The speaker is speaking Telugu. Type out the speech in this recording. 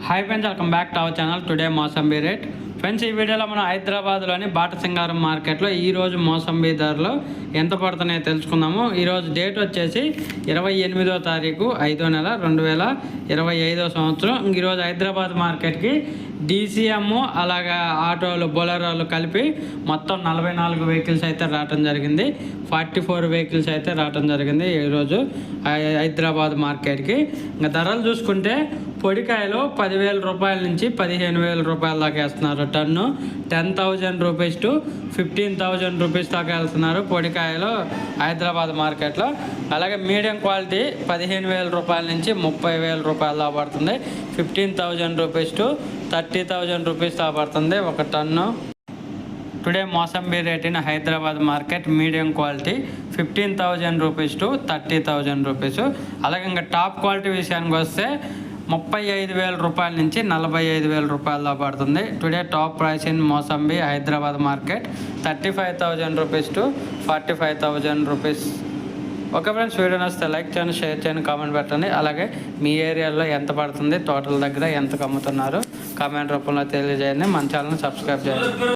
Hi friends, welcome back to our channel. Today mosambi rate. Friends, ఈ వీడియోలో మనం హైదరాబాద్లోని బాటసింగారం మార్కెట్లో ఈరోజు మోసంబీ ధరలు ఎంత పడుతున్నాయో తెలుసుకుందాము. ఈరోజు డేట్ వచ్చేసి 28వ తారీఖు 5వ నెల 2025 సంవత్సరం. ఈరోజు హైదరాబాద్ మార్కెట్కి DCM అలాగా ఆటోలు బొలెరోలు కలిపి మొత్తం 44 వెహికల్స్ అయితే రావటం జరిగింది. 44 వెహికల్స్ అయితే రావటం జరిగింది ఈరోజు హైదరాబాద్ మార్కెట్కి. ఇంకా ధరలు చూసుకుంటే పొడికాయలు 10,000 రూపాయల నుంచి 15,000 రూపాయల దాకా వేస్తున్నారు టన్ను. 10,000 రూపీస్ టు 15,000 రూపీస్ దాకా వెళ్తున్నారు పొడికాయలు హైదరాబాద్ మార్కెట్లో. అలాగే మీడియం క్వాలిటీ 15,000 రూపాయల నుంచి 30,000 రూపాయల దాకా పడుతుంది. 15,000 రూపీస్ టు 30,000 రూపీస్ దాకా పడుతుంది ఒక ton. Today mosambi rate in Hyderabad market medium quality 15,000 rupees to 30,000 rupees. అలాగే ఇంకా టాప్ క్వాలిటీ విషయానికి వస్తే 35,000 రూపాయల నుంచి 45,000 రూపాయల దాకా పడుతుంది. Today top price in mosambi Hyderabad market 35,000 rupees to 45,000 rupees. Okay friends, video నచ్చితే లైక్ చేయండి, షేర్ చేయండి, కామెంట్ పెట్టండి. అలాగే మీ ఏరియాలో ఎంత పడుతుంది, టోటల్ దగ్గర ఎంత అమ్ముతున్నారు కామెంట్ రూపంలో తెలియజేయండి. మన ఛానల్ని సబ్స్క్రైబ్ చేయండి.